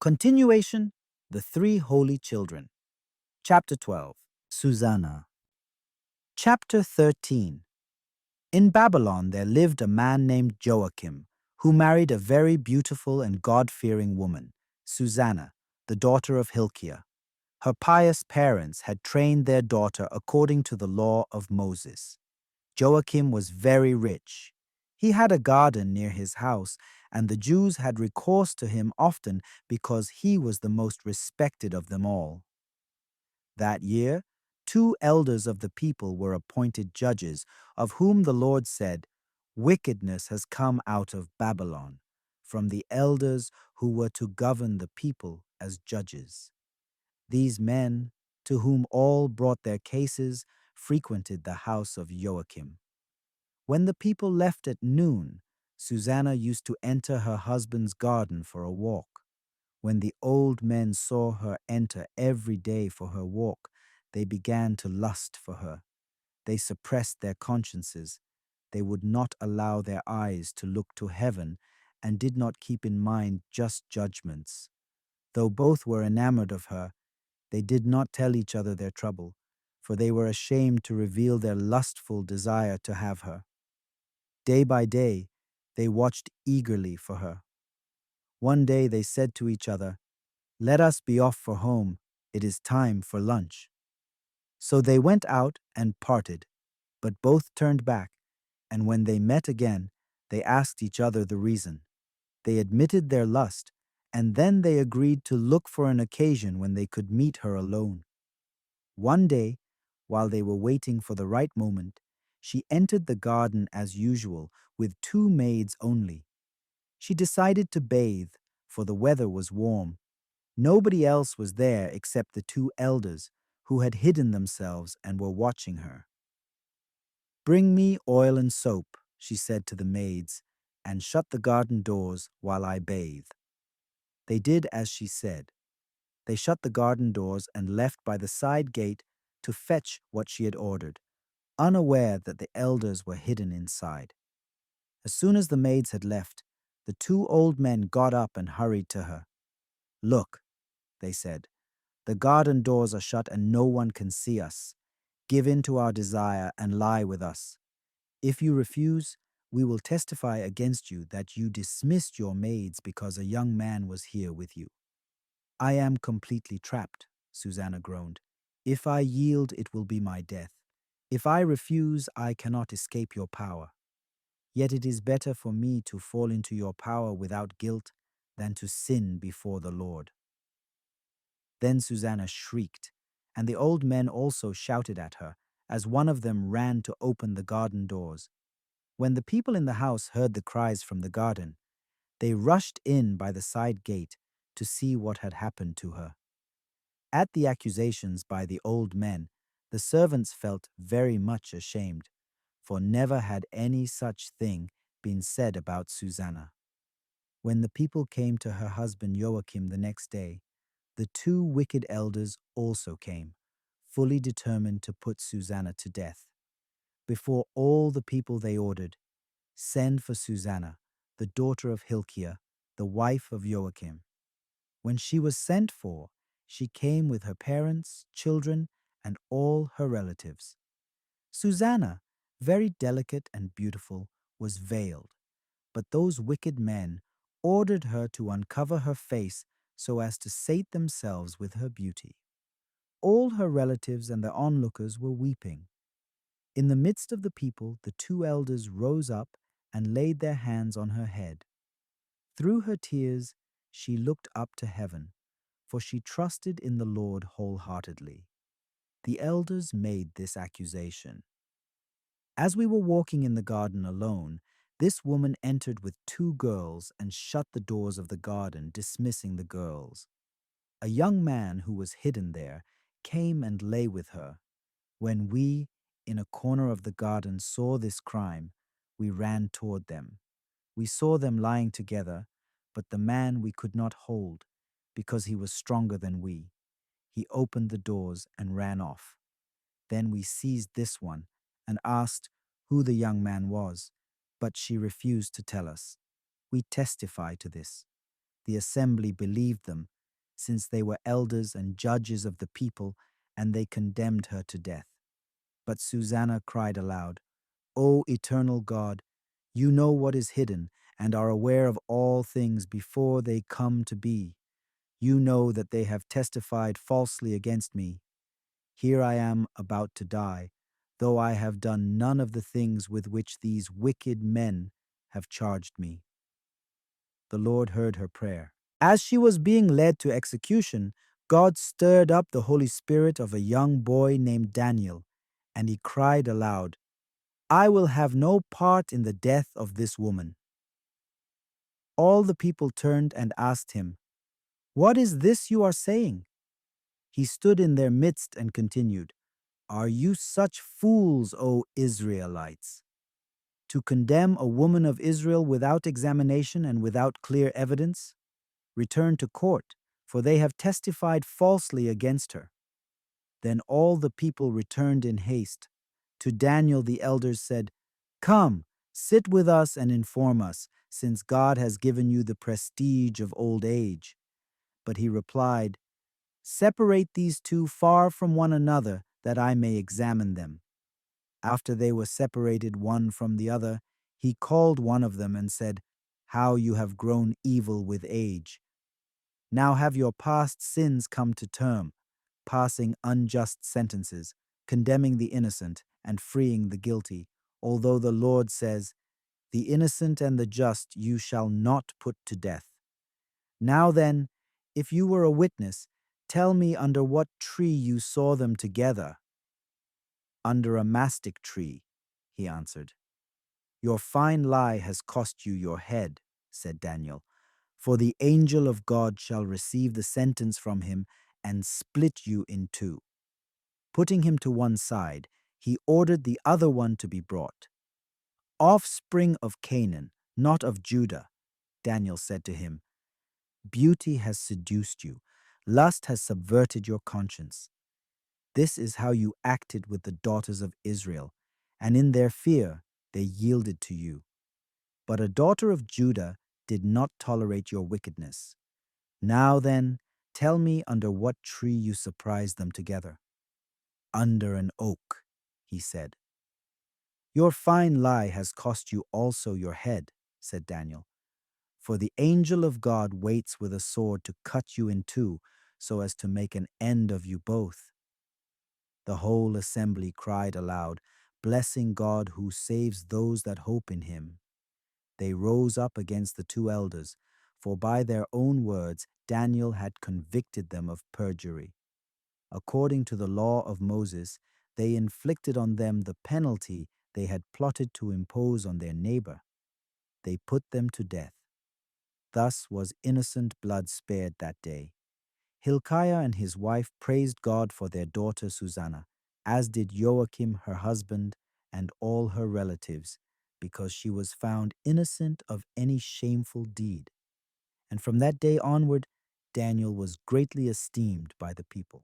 Continuation, The Three Holy Children. Chapter 12, Susanna. Chapter 13. In Babylon there lived a man named Joachim, who married a very beautiful and God-fearing woman, Susanna, the daughter of Hilkiah. Her pious parents had trained their daughter according to the law of Moses. Joachim was very rich. He had a garden near his house, and the Jews had recourse to him often because he was the most respected of them all. That year, 2 elders of the people were appointed judges, of whom the Lord said, "Wickedness has come out of Babylon, from the elders who were to govern the people as judges." These men, to whom all brought their cases, frequented the house of Joachim. When the people left at noon, Susanna used to enter her husband's garden for a walk. When the old men saw her enter every day for her walk, they began to lust for her. They suppressed their consciences. They would not allow their eyes to look to heaven and did not keep in mind just judgments. Though both were enamored of her, they did not tell each other their trouble, for they were ashamed to reveal their lustful desire to have her. Day by day, they watched eagerly for her. One day they said to each other, "Let us be off for home. It is time for lunch." So they went out and parted, but both turned back, and when they met again, they asked each other the reason. They admitted their lust, and then they agreed to look for an occasion when they could meet her alone. One day, while they were waiting for the right moment, she entered the garden as usual with 2 maids only. She decided to bathe, for the weather was warm. Nobody else was there except the 2 elders, who had hidden themselves and were watching her. "Bring me oil and soap," she said to the maids, "and shut the garden doors while I bathe." They did as she said. They shut the garden doors and left by the side gate to fetch what she had ordered, unaware that the elders were hidden inside. As soon as the maids had left, the 2 old men got up and hurried to her. "Look," they said, "the garden doors are shut and no one can see us. Give in to our desire and lie with us. If you refuse, we will testify against you that you dismissed your maids because a young man was here with you." "I am completely trapped," Susanna groaned. "If I yield, it will be my death. If I refuse, I cannot escape your power. Yet it is better for me to fall into your power without guilt than to sin before the Lord." Then Susanna shrieked, and the old men also shouted at her, as one of them ran to open the garden doors. When the people in the house heard the cries from the garden, they rushed in by the side gate to see what had happened to her. At the accusations by the old men, the servants felt very much ashamed, for never had any such thing been said about Susanna. When the people came to her husband Joachim the next day, the 2 wicked elders also came, fully determined to put Susanna to death. Before all the people they ordered, "Send for Susanna, the daughter of Hilkiah, the wife of Joachim." When she was sent for, she came with her parents, children, and all her relatives. Susanna, very delicate and beautiful, was veiled, but those wicked men ordered her to uncover her face so as to sate themselves with her beauty. All her relatives and the onlookers were weeping. In the midst of the people, the 2 elders rose up and laid their hands on her head. Through her tears, she looked up to heaven, for she trusted in the Lord wholeheartedly. The elders made this accusation. "As we were walking in the garden alone, this woman entered with 2 girls and shut the doors of the garden, dismissing the girls. A young man who was hidden there came and lay with her. When we, in a corner of the garden, saw this crime, we ran toward them. We saw them lying together, but the man we could not hold, because he was stronger than we. He opened the doors and ran off. Then we seized this one and asked who the young man was, but she refused to tell us. We testify to this. The assembly believed them since they were elders and judges of the people, and they condemned her to death. But Susanna cried aloud, O eternal God, you know what is hidden, and are aware of all things before they come to be. You know that they have testified falsely against me. Here I am about to die, though I have done none of the things with which these wicked men have charged me. The Lord heard her prayer. As she was being led to execution, God stirred up the Holy Spirit of a young boy named Daniel, and he cried aloud, I will have no part in the death of this woman. All the people turned and asked him, What is this you are saying? He stood in their midst and continued, Are you such fools, O Israelites, to condemn a woman of Israel without examination and without clear evidence? Return to court, for they have testified falsely against her. Then all the people returned in haste. To Daniel the elders said, Come, sit with us and inform us, since God has given you the prestige of old age. But he replied, Separate these two far from one another, that I may examine them. After they were separated one from the other, he called one of them and said, How you have grown evil with age. Now have your past sins come to term, passing unjust sentences, condemning the innocent and freeing the guilty, although the Lord says, The innocent and the just you shall not put to death. Now then, if you were a witness, tell me under what tree you saw them together. Under a mastic tree, he answered. Your fine lie has cost you your head, said Daniel, for the angel of God shall receive the sentence from him and split you in two. Putting him to one side, he ordered the other one to be brought. Offspring of Canaan, not of Judah, Daniel said to him, Beauty has seduced you, lust has subverted your conscience. This is how you acted with the daughters of Israel, and in their fear they yielded to you. But a daughter of Judah did not tolerate your wickedness. Now then, tell me under what tree you surprised them together. Under an oak, he said. Your fine lie has cost you also your head, said Daniel. For the angel of God waits with a sword to cut you in two, so as to make an end of you both. The whole assembly cried aloud, blessing God who saves those that hope in him. They rose up against the two elders, for by their own words Daniel had convicted them of perjury. According to the law of Moses, they inflicted on them the penalty they had plotted to impose on their neighbor. They put them to death. Thus was innocent blood spared that day. Hilkiah and his wife praised God for their daughter Susanna, as did Joachim her husband and all her relatives, because she was found innocent of any shameful deed. And from that day onward, Daniel was greatly esteemed by the people.